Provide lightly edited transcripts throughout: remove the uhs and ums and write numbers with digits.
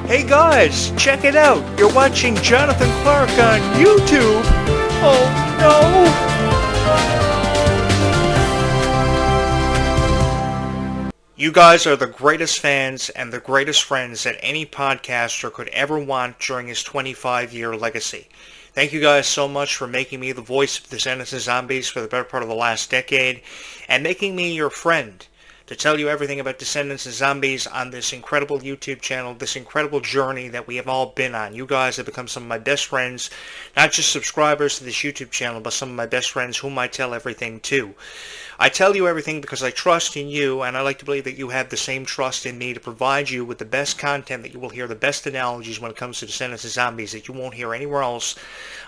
Hey guys, check it out. You're watching Jonathan Clarke on YouTube. Oh no. You guys are the greatest fans and the greatest friends that any podcaster could ever want during his 25-year legacy. Thank you guys so much for making me the voice of the Descendants and Zombies for the better part of the last decade, and making me your friend to tell you everything about Descendants and Zombies on this incredible YouTube channel, this incredible journey that we have all been on. You guys have become some of my best friends, not just subscribers to this YouTube channel, but some of my best friends whom I tell everything to. I tell you everything because I trust in you, and I like to believe that you have the same trust in me to provide you with the best content, that you will hear the best analogies when it comes to Descendants and Zombies that you won't hear anywhere else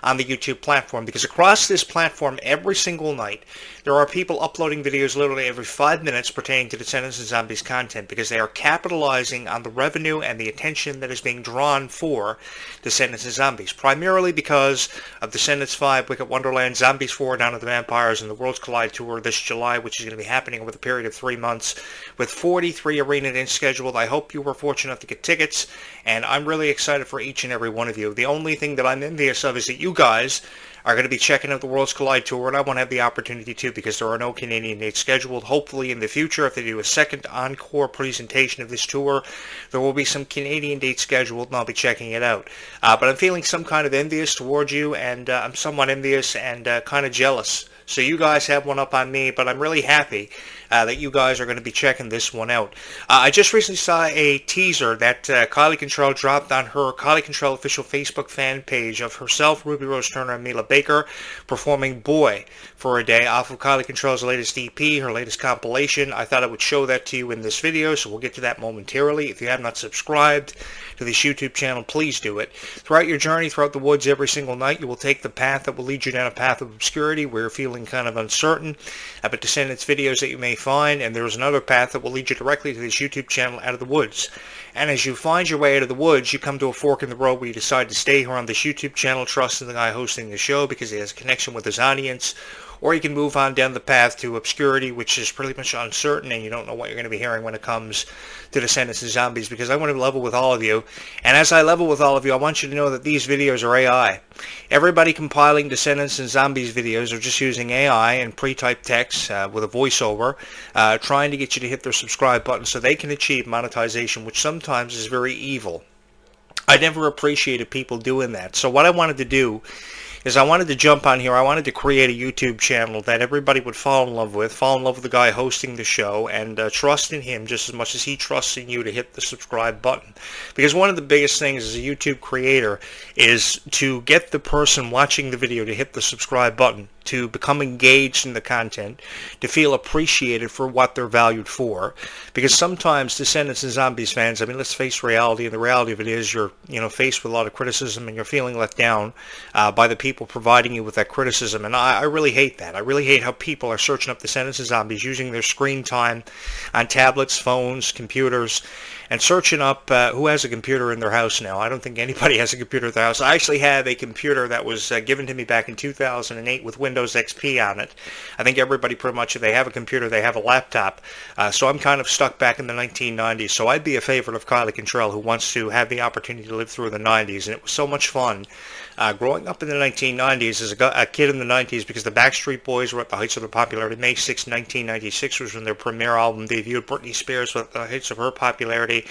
on the YouTube platform. Because across this platform, every single night, there are people uploading videos literally every 5 minutes pertaining to Descendants and Zombies content, because they are capitalizing on the revenue and the attention that is being drawn for Descendants and Zombies, primarily because of Descendants 5, Wicked Wonderland, Zombies 4, Dawn of the Vampires, and the Worlds Collide Tour this July, which is going to be happening over the period of 3 months, with 43 arena days scheduled. I hope you were fortunate enough to get tickets, and I'm really excited for each and every one of you. The only thing that I'm envious of is that you guys are going to be checking out the Worlds Collide Tour, and I want to have the opportunity too, because there are no Canadian dates scheduled. Hopefully in the future, if they do a second encore presentation of this tour, there will be some Canadian dates scheduled, and I'll be checking it out. But I'm feeling some kind of envious towards you, and I'm somewhat envious and kind of jealous. So you guys have one up on me, but I'm really happy that you guys are going to be checking this one out. I just recently saw a teaser that Kylie Control dropped on her Kylie Control official Facebook fan page of herself, Ruby Rose Turner, and Mila Baker performing Boy for a Day off of Kylie Control's latest EP, her latest compilation. I thought I would show that to you in this video, so we'll get to that momentarily. If you have not subscribed to this YouTube channel, please do it. Throughout your journey, throughout the woods every single night, you will take the path that will lead you down a path of obscurity where you're feeling kind of uncertain about Descendants videos that you may find, and there's another path that will lead you directly to this YouTube channel out of the woods. And as you find your way out of the woods, you come to a fork in the road where you decide to stay here on this YouTube channel, trusting the guy hosting the show because he has a connection with his audience. Or you can move on down the path to obscurity, which is pretty much uncertain, and you don't know what you're going to be hearing when it comes to Descendants and Zombies, because I want to level with all of you. And as I level with all of you, I want you to know that these videos are AI. Everybody compiling Descendants and Zombies videos are just using AI and pre-typed text with a voiceover, trying to get you to hit their subscribe button so they can achieve monetization, which sometimes is very evil. I never appreciated people doing that. So what I wanted to do is I wanted to jump on here. I wanted to create a YouTube channel that everybody would fall in love with the guy hosting the show, and trust in him just as much as he trusts in you to hit the subscribe button. Because one of the biggest things as a YouTube creator is to get the person watching the video to hit the subscribe button, to become engaged in the content, to feel appreciated for what they're valued for. Because sometimes Descendants and Zombies fans, I mean, let's face reality, and the reality of it is you're faced with a lot of criticism, and you're feeling let down by the people providing you with that criticism. And I really hate that. I really hate how people are searching up Descendants and Zombies, using their screen time on tablets, phones, computers, and searching up who has a computer in their house now. I don't think anybody has a computer in their house. I actually have a computer that was given to me back in 2008 with Windows XP on it. I think everybody pretty much, if they have a computer, they have a laptop. So I'm kind of stuck back in the 1990s. So I'd be a favorite of Kylie Control, who wants to have the opportunity to live through the 90s. And it was so much fun growing up in the 1990s as a kid in the 90s, because the Backstreet Boys were at the heights of their popularity. May 6, 1996 was when their premiere album debuted. Britney Spears was at the heights of her popularity.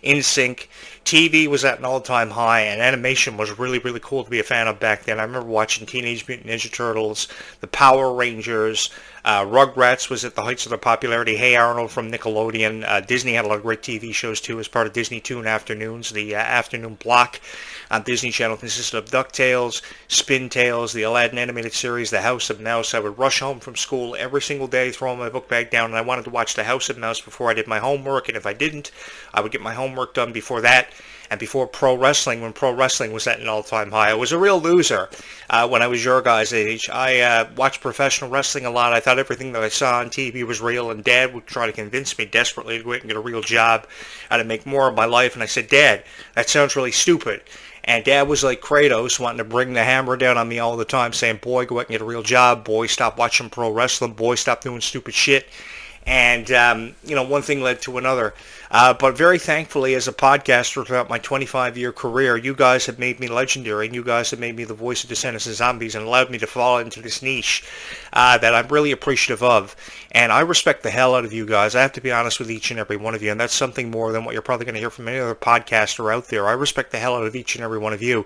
NSYNC. TV was at an all-time high, and animation was really, really cool to be a fan of back then. I remember watching Teenage Mutant Ninja Turtles, the Power Rangers, Rugrats was at the heights of their popularity. Hey Arnold from Nickelodeon. Disney had a lot of great TV shows too as part of Disney Toon Afternoons. The afternoon block on Disney Channel consisted of DuckTales, Spin Tales, the Aladdin animated series, The House of Mouse. I would rush home from school every single day, throw my book bag down, and I wanted to watch The House of Mouse before I did my homework, and if I didn't, I would get my homework done before that. And before pro wrestling, when pro wrestling was at an all-time high. I was a real loser when I was your guys' age. I watched professional wrestling a lot. I thought everything that I saw on TV was real, and Dad would try to convince me desperately to go out and get a real job and to make more of my life. And I said, Dad, that sounds really stupid. And Dad was like Kratos, wanting to bring the hammer down on me all the time, saying, boy, go out and get a real job. Boy, stop watching pro wrestling. Boy, stop doing stupid shit. And, one thing led to another. But very thankfully, as a podcaster throughout my 25-year career, you guys have made me legendary, and you guys have made me the voice of Descendants and Zombies and allowed me to fall into this niche that I'm really appreciative of. And I respect the hell out of you guys. I have to be honest with each and every one of you, and that's something more than what you're probably going to hear from any other podcaster out there. I respect the hell out of each and every one of you,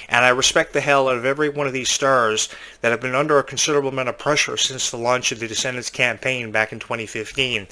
and I respect the hell out of every one of these stars that have been under a considerable amount of pressure since the launch of the Descendants campaign back in 2015.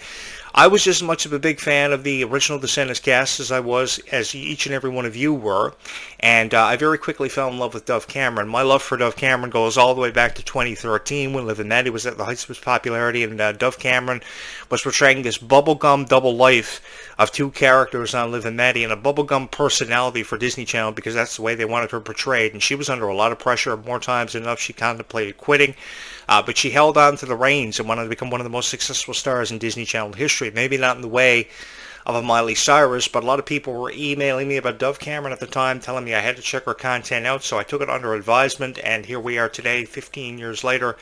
I was just as much of a big fan of the original Descendants cast as each and every one of you were, and I very quickly fell in love with Dove Cameron. My love for Dove Cameron goes all the way back to 2013 when Liv and Maddie was at the heights of his popularity, and Dove Cameron was portraying this bubblegum double life of two characters on Liv and Maddie, and a bubblegum personality for Disney Channel because that's the way they wanted her portrayed, and she was under a lot of pressure. More times than enough she contemplated quitting, but she held on to the reins and wanted to become one of the most successful stars in Disney Channel history. Maybe not in the way of a Miley Cyrus, but a lot of people were emailing me about Dove Cameron at the time, telling me I had to check her content out, so I took it under advisement, and here we are today, 15 years later,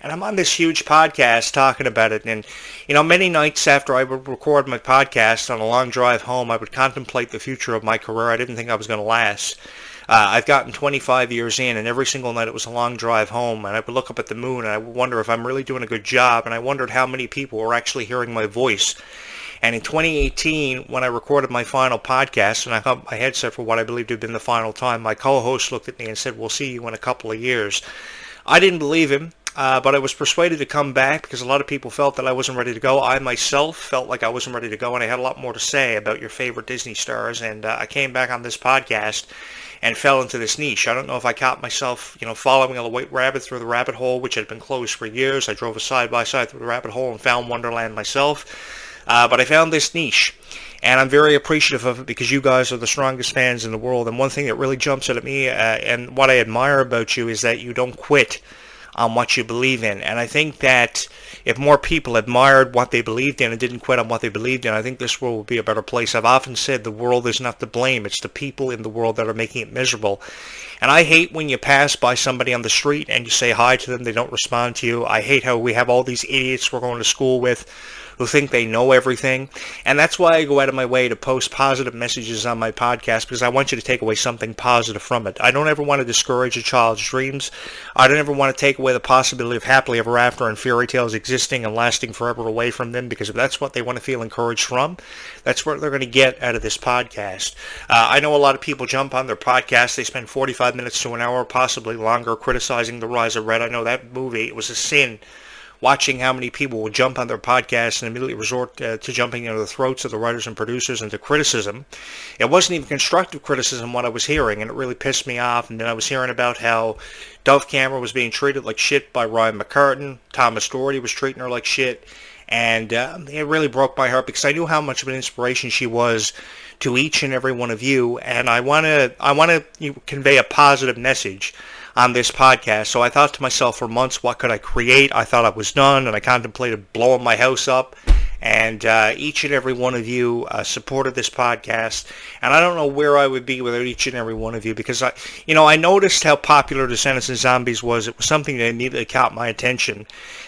and I'm on this huge podcast talking about it. And, many nights after I would record my podcast on a long drive home, I would contemplate the future of my career. I didn't think I was going to last. I've gotten 25 years in, and every single night it was a long drive home, and I would look up at the moon, and I would wonder if I'm really doing a good job, and I wondered how many people were actually hearing my voice. And in 2018, when I recorded my final podcast, and I got my headset for what I believed to have been the final time, my co-host looked at me and said, "We'll see you in a couple of years." I didn't believe him, but I was persuaded to come back because a lot of people felt that I wasn't ready to go. I myself felt like I wasn't ready to go, and I had a lot more to say about your favorite Disney stars, and I came back on this podcast and fell into this niche. I don't know if I caught myself, following a white rabbit through the rabbit hole, which had been closed for years. I drove a side-by-side through the rabbit hole and found Wonderland myself. But I found this niche, and I'm very appreciative of it because you guys are the strongest fans in the world. And one thing that really jumps out at me and what I admire about you is that you don't quit on what you believe in. And I think that if more people admired what they believed in and didn't quit on what they believed in, I think this world would be a better place. I've often said the world is not to blame. It's the people in the world that are making it miserable. And I hate when you pass by somebody on the street and you say hi to them, they don't respond to you. I hate how we have all these idiots we're going to school with who think they know everything. And that's why I go out of my way to post positive messages on my podcast, because I want you to take away something positive from it. I don't ever want to discourage a child's dreams. I don't ever want to take away the possibility of happily ever after and fairy tales existing and lasting forever away from them, because if that's what they want to feel encouraged from, that's what they're going to get out of this podcast. I know a lot of people jump on their podcast. They spend 45 minutes to an hour, possibly longer, criticizing The Rise of Red. I know that movie, it was a sin watching how many people would jump on their podcasts and immediately resort to jumping into the throats of the writers and producers into criticism. It wasn't even constructive criticism what I was hearing, and it really pissed me off. And then I was hearing about how Dove Cameron was being treated like shit by Ryan McCartan. Thomas Doherty was treating her like shit. And it really broke my heart because I knew how much of an inspiration she was to each and every one of you. And I want to convey a positive message on this podcast. So I thought to myself for months, what could I create? I thought I was done, and I contemplated blowing my house up. And each and every one of you supported this podcast. And I don't know where I would be without each and every one of you, because I noticed how popular Descendants and Zombies was. It was something that immediately caught my attention.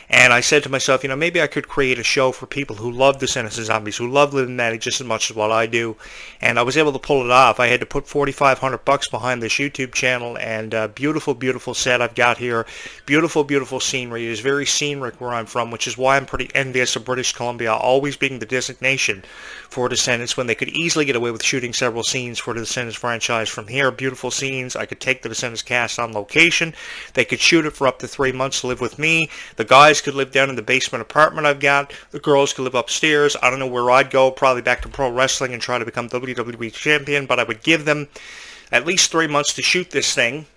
And I said to myself, maybe I could create a show for people who love Descendants and Zombies, who love Liv and Maddie just as much as what I do. And I was able to pull it off. I had to put $4,500 behind this YouTube channel, and beautiful, beautiful set I've got here. Beautiful, beautiful scenery. It is very scenic where I'm from, which is why I'm pretty envious of British Columbia always being the designation for Descendants when they could easily get away with shooting several scenes for the Descendants franchise from here. Beautiful scenes. I could take the Descendants cast on location. They could shoot it for up to 3 months to live with me. The guys could live down in the basement apartment I've got. The girls could live upstairs. I don't know where I'd go. Probably back to pro wrestling and try to become WWE champion, but I would give them at least 3 months to shoot this thing.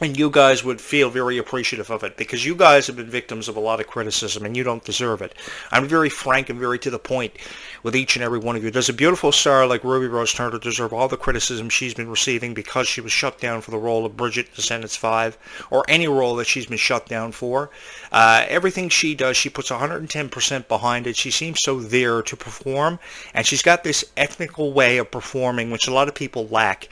And you guys would feel very appreciative of it, because you guys have been victims of a lot of criticism, and you don't deserve it. I'm very frank and very to the point with each and every one of you. Does a beautiful star like Ruby Rose Turner deserve all the criticism she's been receiving because she was shut down for the role of Bridget in Descendants 5, or any role that she's been shut down for? Everything she does, she puts 110% behind it. She seems so there to perform, and she's got this ethnical way of performing, which a lot of people lack.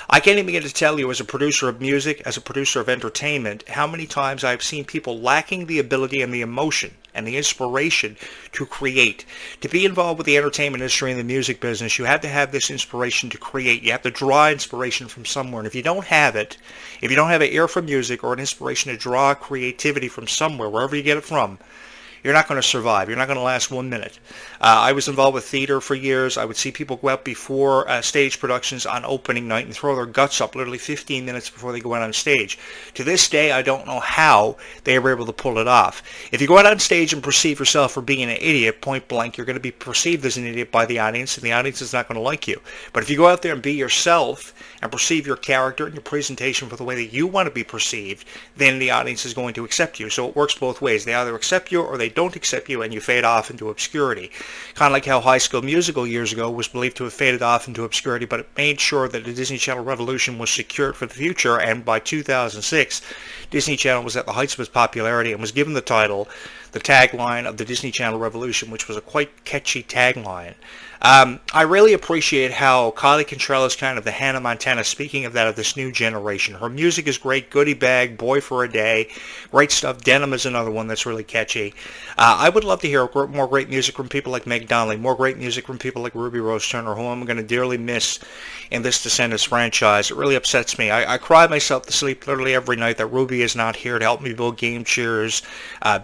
I can't even get to tell you, as a producer of music, as a producer producer of entertainment, how many times I've seen people lacking the ability and the emotion and the inspiration to create. To be involved with the entertainment industry and the music business, you have to have this inspiration to create. You have to draw inspiration from somewhere. And if you don't have it, if you don't have an ear for music or an inspiration to draw creativity from somewhere, wherever you get it from, you're not going to survive. You're not going to last 1 minute. I was involved with theater for years. I would see people go out before stage productions on opening night and throw their guts up literally 15 minutes before they go out on stage. To this day, I don't know how they were able to pull it off. If you go out on stage and perceive yourself for being an idiot, point blank, you're going to be perceived as an idiot by the audience, and the audience is not going to like you. But if you go out there and be yourself and perceive your character and your presentation for the way that you want to be perceived, then the audience is going to accept you. So it works both ways. They either accept you or they don't accept you, and you fade off into obscurity. Kind of like how High School Musical years ago was believed to have faded off into obscurity, but it made sure that the Disney Channel revolution was secured for the future, and by 2006, Disney Channel was at the heights of its popularity and was given the title, the tagline of the Disney Channel Revolution, which was a quite catchy tagline. I really appreciate how Kylie Cantrell is kind of the Hannah Montana, speaking of that, of this new generation. Her music is great. Goodie Bag, Boy for a Day, great stuff. Denim is another one that's really catchy. I would love to hear more great music from people like Meg Donnelly, more great music from people like Ruby Rose Turner, who I'm going to dearly miss in this Descendants franchise. It really upsets me. I cry myself to sleep literally every night that Ruby is not here to help me build game cheers,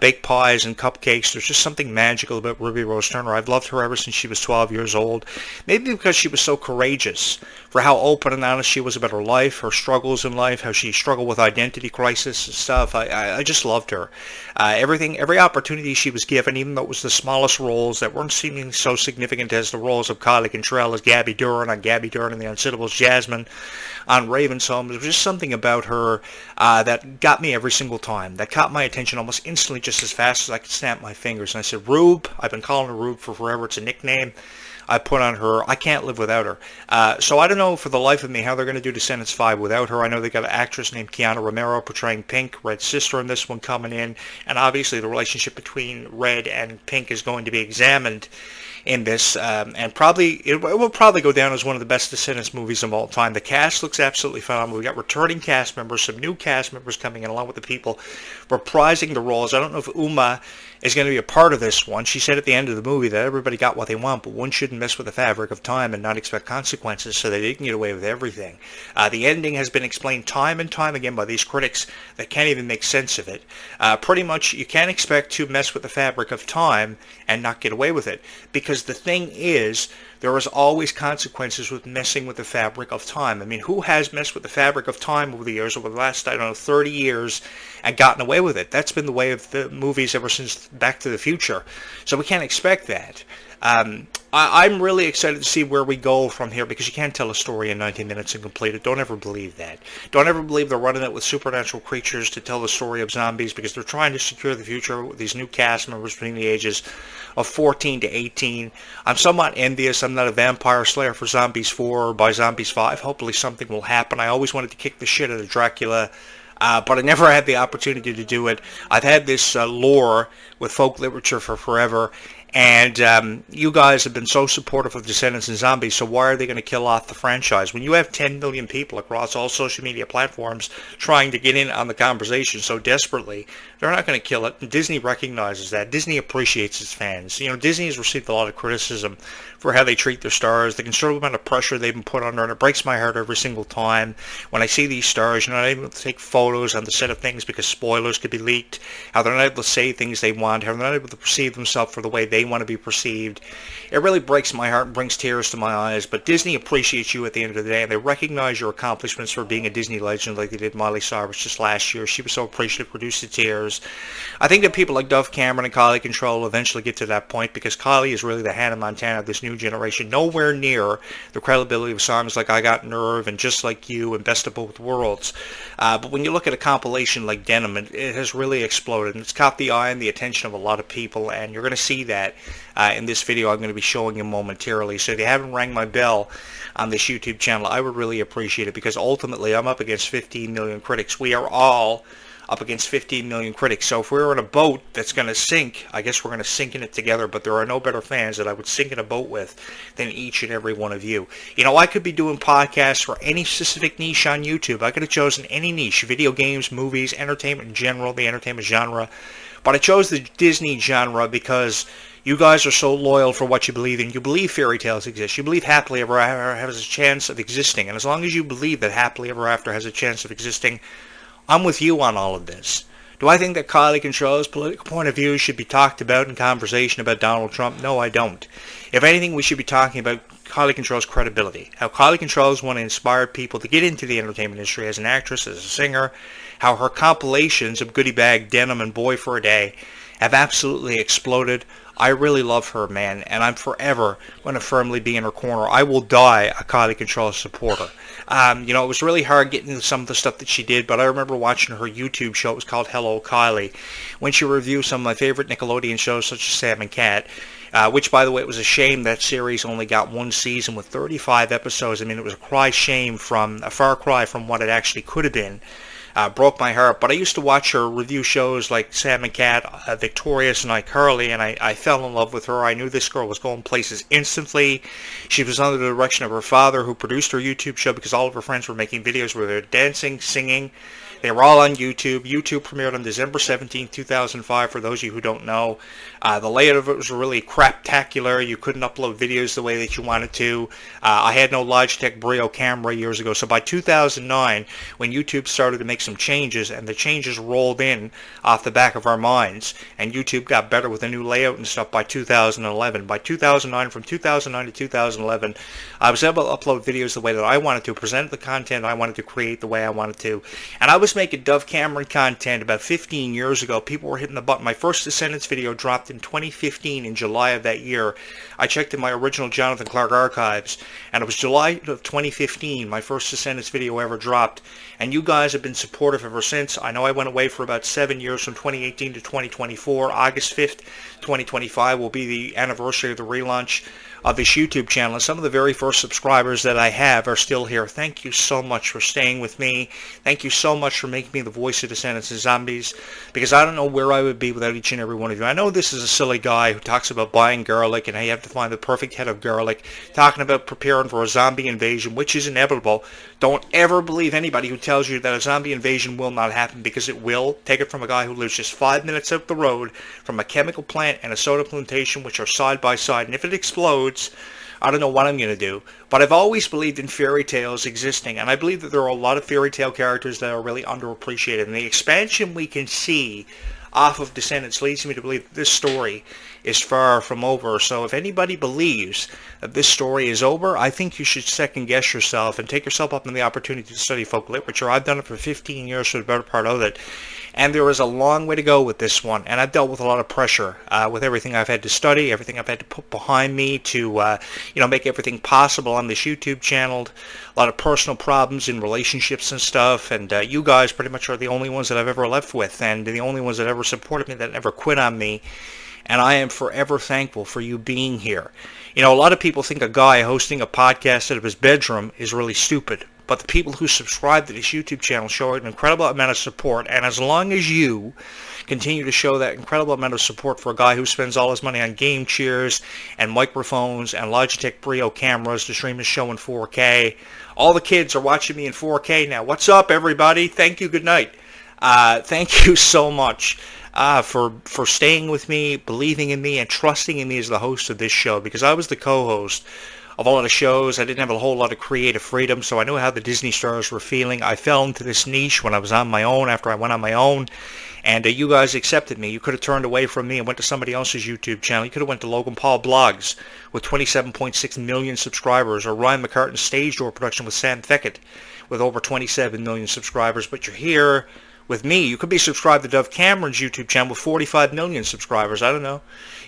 bake pies, and cupcakes. There's just something magical about Ruby Rose Turner. I've loved her ever since she was 12 years old. Maybe because she was so courageous for how open and honest she was about her life, her struggles in life, how she struggled with identity crisis and stuff. I just loved her. Every opportunity she was given, even though it was the smallest roles that weren't seeming so significant as the roles of Kylie Cantrell as Gabby Duran on Gabby Duran and the Unsittables, Jasmine on Raven's Home. There was just something about her that got me every single time, that caught my attention almost instantly, just as fast as I could snap my fingers. And I said, Rube, I've been calling her Rube for forever. It's a nickname I put on her. I can't live without her. So I don't know for the life of me how they're going to do Descendants 5 without her. I know they got an actress named Kiana Romero portraying Pink, Red's sister in this one coming in, and obviously the relationship between Red and Pink is going to be examined in this, and probably it will probably go down as one of the best Descendants movies of all time. The cast looks absolutely phenomenal. We got returning cast members, some new cast members coming in, along with the people reprising the roles. I don't know if Uma is going to be a part of this one. She said at the end of the movie that everybody got what they want, but one shouldn't mess with the fabric of time and not expect consequences, so they didn't get away with everything. The ending has been explained time and time again by these critics that can't even make sense of it. Pretty much, you can't expect to mess with the fabric of time and not get away with it, because the thing is, there is always consequences with messing with the fabric of time. I mean, who has messed with the fabric of time over the years, over the last, 30 years, and gotten away with it? That's been the way of the movies ever since Back to the Future. So we can't expect that. I'm really excited to see where we go from here, because you can't tell a story in 90 minutes and complete it. Don't ever believe that. Don't ever believe they're running it with supernatural creatures to tell the story of zombies, because they're trying to secure the future with these new cast members between the ages of 14 to 18. I'm somewhat envious. I'm not a vampire slayer for Zombies 4 or by Zombies 5. Hopefully something will happen. I always wanted to kick the shit out of Dracula, but I never had the opportunity to do it. I've had this lore with folk literature for forever, and you guys have been so supportive of Descendants and Zombies, so why are they going to kill off the franchise? When you have 10 million people across all social media platforms trying to get in on the conversation so desperately, they're not going to kill it. And Disney recognizes that. Disney appreciates its fans. You know, Disney has received a lot of criticism for how they treat their stars, the considerable amount of pressure they've been put under, and it breaks my heart every single time when I see these stars, you're not able to take photos on the set of things because spoilers could be leaked, how they're not able to say things they want, how they're not able to perceive themselves for the way they want to be perceived. It really breaks my heart and brings tears to my eyes, but Disney appreciates you at the end of the day, and they recognize your accomplishments for being a Disney legend like they did Miley Cyrus just last year. She was so appreciative, produced the tears. I think that people like Dove Cameron and Kylie Cantrell will eventually get to that point, because Kylie is really the Hannah Montana of this new generation, nowhere near the credibility of songs like I Got Nerve and Just Like You and Best of Both Worlds. But when you look at a compilation like Denim, it has really exploded, and it's caught the eye and the attention of a lot of people, and you're going to see that in this video I'm going to be showing you momentarily. So if you haven't rang my bell on this YouTube channel, I would really appreciate it, because ultimately I'm up against 15 million critics. We are all up against 15 million critics. So if we were in a boat that's going to sink, I guess we're going to sink in it together, but there are no better fans that I would sink in a boat with than each and every one of you. You know, I could be doing podcasts for any specific niche on YouTube. I could have chosen any niche, video games, movies, entertainment in general, the entertainment genre, but I chose the Disney genre because you guys are so loyal for what you believe in. You believe fairy tales exist. You believe happily ever after has a chance of existing. And as long as you believe that happily ever after has a chance of existing, I'm with you on all of this. Do I think that Kylie Control's political point of view should be talked about in conversation about Donald Trump? No, I don't. If anything, we should be talking about Kylie Control's credibility. How Kylie Control is one to inspire people to get into the entertainment industry as an actress, as a singer. How her compilations of Goodie Bag, Denim, and Boy for a Day have absolutely exploded. I really love her, man, and I'm forever going to firmly be in her corner. I will die a Kylie Control supporter. You know, it was really hard getting into some of the stuff that she did, but I remember watching her YouTube show. It was called Hello Kylie, when she reviewed some of my favorite Nickelodeon shows, such as Sam and Cat, which, by the way, it was a shame that series only got one season with 35 episodes. I mean, it was a far cry from what it actually could have been. Broke my heart, but I used to watch her review shows like Sam and Cat, Victorious, and iCarly, and I fell in love with her. I knew this girl was going places instantly. She was under the direction of her father, who produced her YouTube show because all of her friends were making videos where they were dancing, singing. They were all on YouTube. YouTube premiered on December 17, 2005, for those of you who don't know. The layout of it was really craptacular. You couldn't upload videos the way that you wanted to. I had no Logitech Brio camera years ago, so by 2009, when YouTube started to make some changes, and the changes rolled in off the back of our minds, and YouTube got better with a new layout and stuff by 2011. By 2009, from 2009 to 2011, I was able to upload videos the way that I wanted to, present the content I wanted to, create the way I wanted to, and I was making Dove Cameron content about 15 years ago. People were hitting the button. My first Descendants video dropped in 2015 in July of that year. I checked in my original Jonathan Clarke archives, and it was July of 2015 my first Descendants video ever dropped, and you guys have been supportive ever since. I know I went away for about 7 years from 2018 to 2024. August 5th, 2025 will be the anniversary of the relaunch of this YouTube channel, and some of the very first subscribers that I have are still here. Thank you so much for staying with me. Thank you so much for making me the voice of Descendants and Zombies, because I don't know where I would be without each and every one of you. I know this is a silly guy who talks about buying garlic and how you have to find the perfect head of garlic, talking about preparing for a zombie invasion, which is inevitable. Don't ever believe anybody who tells you that a zombie invasion will not happen, because it will. Take it from a guy who lives just 5 minutes up the road from a chemical plant and a soda plantation, which are side by side, and if it explodes, I don't know what I'm going to do. But I've always believed in fairy tales existing, and I believe that there are a lot of fairy tale characters that are really underappreciated, and the expansion we can see off of Descendants leads me to believe that this story is far from over. So if anybody believes that this story is over, I think you should second guess yourself and take yourself up on the opportunity to study folk literature. I've done it for 15 years, for the better part of it, and there is a long way to go with this one, and I've dealt with a lot of pressure with everything I've had to study, everything I've had to put behind me to make everything possible on this YouTube channel. A lot of personal problems in relationships and stuff, and you guys pretty much are the only ones that I've ever left with, and the only ones that ever supported me, that never quit on me, and I am forever thankful for you being here. You know, a lot of people think a guy hosting a podcast out of his bedroom is really stupid, but the people who subscribe to this YouTube channel show an incredible amount of support, and as long as you continue to show that incredible amount of support for a guy who spends all his money on game chairs and microphones and Logitech Brio cameras to stream his show in 4K. All the kids are watching me in 4K now. What's up, everybody? Thank you. Good night. Thank you so much for staying with me, believing in me, and trusting in me as the host of this show, because I was the co-host of a lot of shows. I didn't have a whole lot of creative freedom, so I knew how the Disney stars were feeling. I fell into this niche when I was on my own, after I went on my own, and you guys accepted me. You could have turned away from me and went to somebody else's YouTube channel. You could have went to Logan Paul Blogs with 27.6 million subscribers, or Ryan McCartan's Stage Door production with Sam Feckett with over 27 million subscribers, but you're here with me. You could be subscribed to Dove Cameron's YouTube channel with 45 million subscribers. I don't know.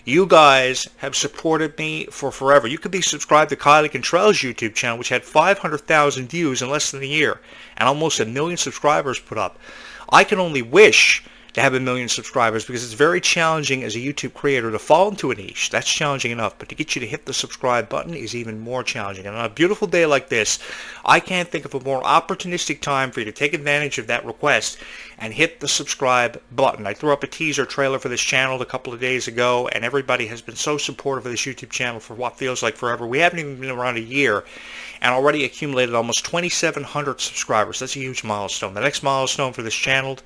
You guys have supported me for forever. You could be subscribed to Kylie Control's YouTube channel, which had 500,000 views in less than a year and almost 1 million subscribers put up. I can only wish to have 1 million subscribers, because it's very challenging as a YouTube creator to fall into a niche. That's challenging enough, but to get you to hit the subscribe button is even more challenging. And on a beautiful day like this, I can't think of a more opportunistic time for you to take advantage of that request and hit the subscribe button. I threw up a teaser trailer for this channel a couple of days ago, and everybody has been so supportive of this YouTube channel for what feels like forever. We haven't even been around a year, and already accumulated almost 2,700 subscribers. That's a huge milestone. The next milestone for this channel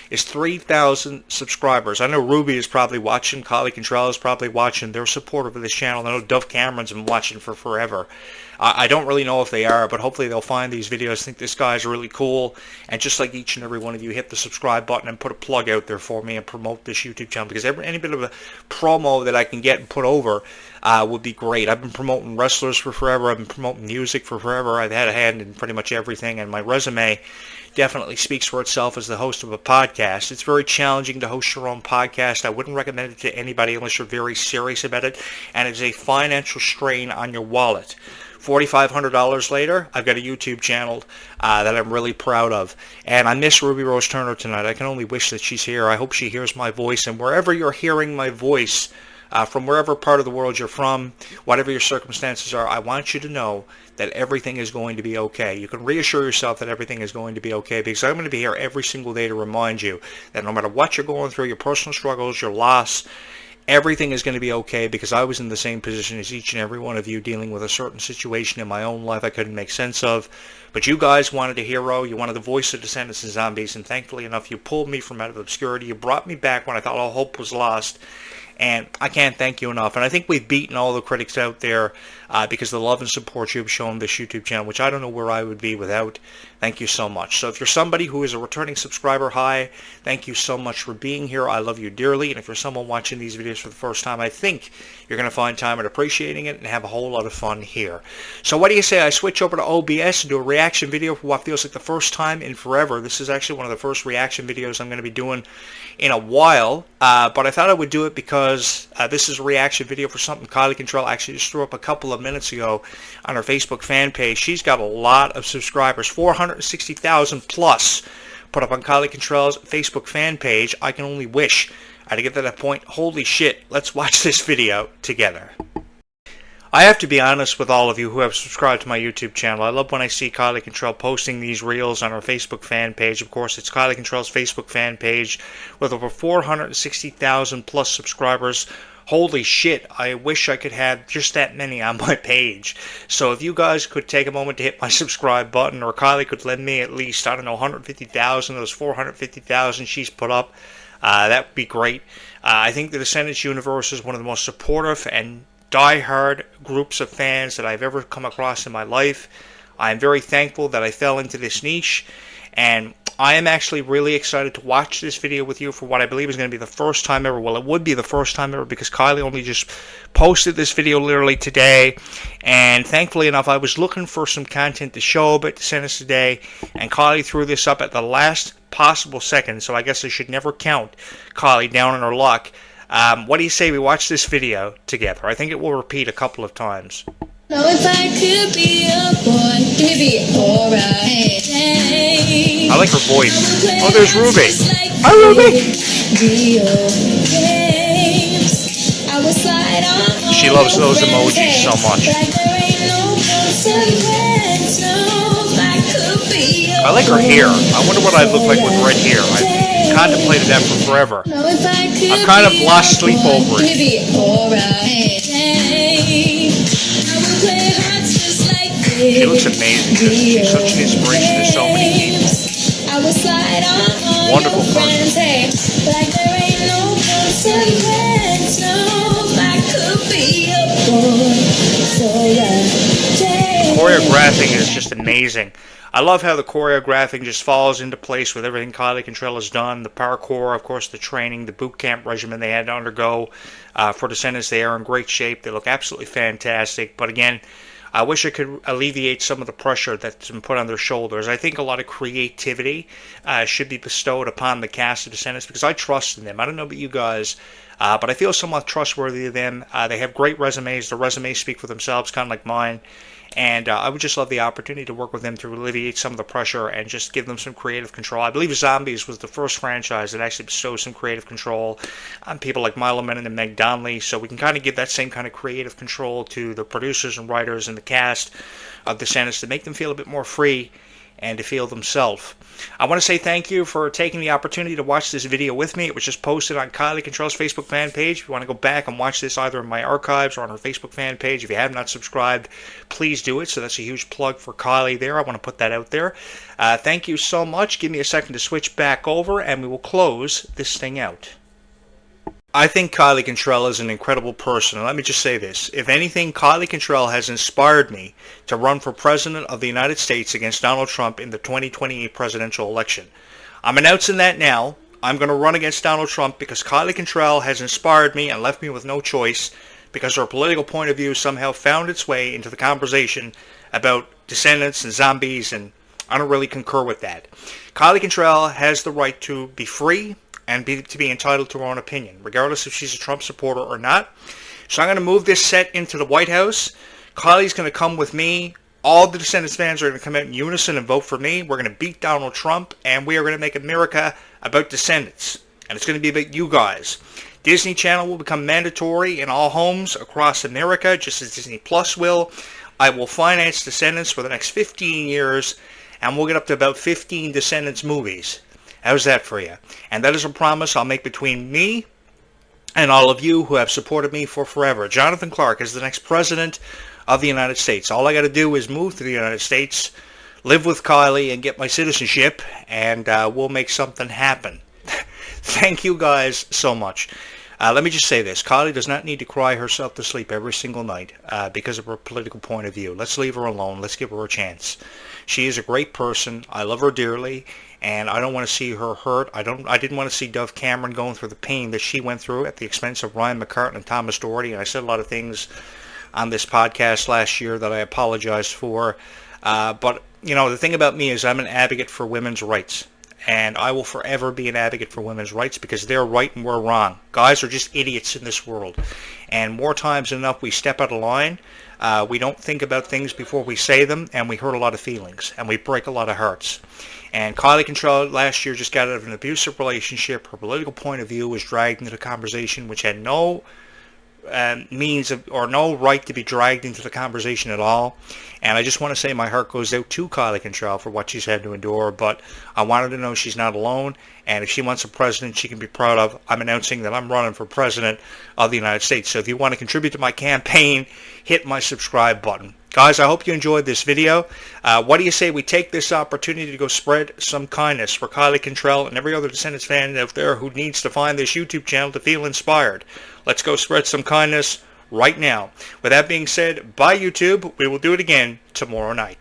is 3,000 subscribers. I know Ruby is probably watching, Collie Control is probably watching. They're supportive of this channel. I know Dove Cameron's been watching for forever. I don't really know if they are, but hopefully they'll find these videos, think this guy's really cool, and just like each and every one of you, hit the subscribe button and put a plug out there for me and promote this YouTube channel, because any bit of a promo that I can get and put over would be great. I've been promoting wrestlers for forever. I've been promoting music for forever. I've had a hand in pretty much everything, and my resume definitely speaks for itself as the host of a podcast. It's very challenging to host your own podcast. I wouldn't recommend it to anybody unless you're very serious about it, and it's a financial strain on your wallet. $4,500 later, I've got a YouTube channel that I'm really proud of. And I miss Ruby Rose Turner tonight. I can only wish that she's here. I hope she hears my voice. And wherever you're hearing my voice, from wherever part of the world you're from, whatever your circumstances are, I want you to know that everything is going to be okay. You can reassure yourself that everything is going to be okay, because I'm going to be here every single day to remind you that no matter what you're going through, your personal struggles, your loss, everything is going to be okay, because I was in the same position as each and every one of you, dealing with a certain situation in my own life I couldn't make sense of. But you guys wanted a hero. You wanted the voice of Descendants and Zombies, and thankfully enough, you pulled me from out of obscurity. You brought me back when I thought all hope was lost. And I can't thank you enough. And I think we've beaten all the critics out there because of the love and support you've shown this YouTube channel, which I don't know where I would be without. Thank you so much. So if you're somebody who is a returning subscriber, hi, thank you so much for being here. I love you dearly. And if you're someone watching these videos for the first time, I think you're going to find time at appreciating it and have a whole lot of fun here. So what do you say I switch over to OBS and do a reaction video for what feels like the first time in forever? This is actually one of the first reaction videos I'm going to be doing in a while, but I thought I would do it because this is a reaction video for something Collie Control actually just threw up a couple of minutes ago on her Facebook fan page. She's got a lot of subscribers, 460,000 plus, put up on Collie Control's Facebook fan page. I can only wish to get to that point. Holy shit, let's watch this video together. I have to be honest with all of you who have subscribed to my YouTube channel. I love when I see Collie Control posting these reels on her Facebook fan page. Of course, it's Collie Control's Facebook fan page with over 460,000 plus subscribers. Holy shit, I wish I could have just that many on my page. So if you guys could take a moment to hit my subscribe button, or Collie could lend me at least, I don't know, 150,000 of those 450,000 she's put up, that would be great. I think the Descendants universe is one of the most supportive and die-hard groups of fans that I've ever come across in my life. I'm very thankful that I fell into this niche, and I am actually really excited to watch this video with you for what I believe is going to be the first time ever. Well, it would be the first time ever because Kylie only just posted this video literally today, and thankfully enough, I was looking for some content to show about Descendants today, and Kylie threw this up at the last possible second, so I guess I should never count Kylie down on her luck. What do you say we watch this video together? I think it will repeat a couple of times. Know if I could be a boy, it'd be alright. I like her voice. Oh, there's Ruby. Hi, Ruby. She loves those emojis so much. I like her hair. I wonder what I'd look like with red hair. I've contemplated that for forever. I've kind of lost sleep over it. She looks amazing. She's such an inspiration to so many people. Wonderful person. Choreographing is just amazing. I love how the choreographing just falls into place with everything Collie Control has done. The parkour, of course, the training, the boot camp regimen they had to undergo for Descendants. They are in great shape. They look absolutely fantastic. But again, I wish I could alleviate some of the pressure that's been put on their shoulders. I think a lot of creativity should be bestowed upon the cast of Descendants because I trust in them. I don't know about you guys, but I feel somewhat trustworthy of them. They have great resumes. The resumes speak for themselves, kind of like mine. And I would just love the opportunity to work with them to alleviate some of the pressure and just give them some creative control. I believe Zombies was the first franchise that actually bestowed some creative control on people like Milo Menon and Meg Donnelly, so we can kind of give that same kind of creative control to the producers and writers and the cast of Descendants to make them feel a bit more free and to feel themselves. I want to say thank you for taking the opportunity to watch this video with me. It was just posted on Kylie Control's Facebook fan page. If you want to go back and watch this either in my archives or on her Facebook fan page, if you have not subscribed, please do it. So that's a huge plug for Kylie there. I want to put that out there. Thank you so much. Give me a second to switch back over and we will close this thing out. I think Kylie Cantrell is an incredible person, and let me just say this. If anything, Kylie Cantrell has inspired me to run for President of the United States against Donald Trump in the 2028 presidential election. I'm announcing that now. I'm going to run against Donald Trump because Kylie Cantrell has inspired me and left me with no choice because her political point of view somehow found its way into the conversation about Descendants and zombies, and I don't really concur with that. Kylie Cantrell has the right to be free and to be entitled to her own opinion, regardless if she's a Trump supporter or not. So I'm going to move this set into the White House. Kylie's going to come with me. All the Descendants fans are going to come out in unison and vote for me. We're going to beat Donald Trump, and we are going to make America about Descendants. And it's going to be about you guys. Disney Channel will become mandatory in all homes across America, just as Disney Plus will. I will finance Descendants for the next 15 years, and we'll get up to about 15 Descendants movies. How's that for you? And that is a promise I'll make between me and all of you who have supported me for forever. Jonathan Clarke is the next president of the United States. All I got to do is move to the United States, live with Kylie, and get my citizenship, and we'll make something happen. Thank you guys so much. Let me just say this. Kylie does not need to cry herself to sleep every single night because of her political point of view. Let's leave her alone. Let's give her a chance. She is a great person. I love her dearly, and I don't want to see her hurt. I didn't want to see Dove Cameron going through the pain that she went through at the expense of Ryan McCartan and Thomas Doherty. And I said a lot of things on this podcast last year that I apologized for. But, you know, the thing about me is I'm an advocate for women's rights. And I will forever be an advocate for women's rights because they're right and we're wrong. Guys are just idiots in this world. And more times than enough, we step out of line. We don't think about things before we say them, and we hurt a lot of feelings, and we break a lot of hearts. And Kylie Cantrell last year just got out of an abusive relationship. Her political point of view was dragged into the conversation, which had no means of, or no right to be dragged into the conversation at all. And I just want to say my heart goes out to Kylie Cantrell for what she's had to endure, but I wanted to know she's not alone, and if she wants a president she can be proud of, I'm announcing that I'm running for president of the United States. So if you want to contribute to my campaign, hit my subscribe button. Guys, I hope you enjoyed this video. What do you say we take this opportunity to go spread some kindness for Kylie Cantrell and every other Descendants fan out there who needs to find this YouTube channel to feel inspired? Let's go spread some kindness right now. With that being said, bye YouTube. We will do it again tomorrow night.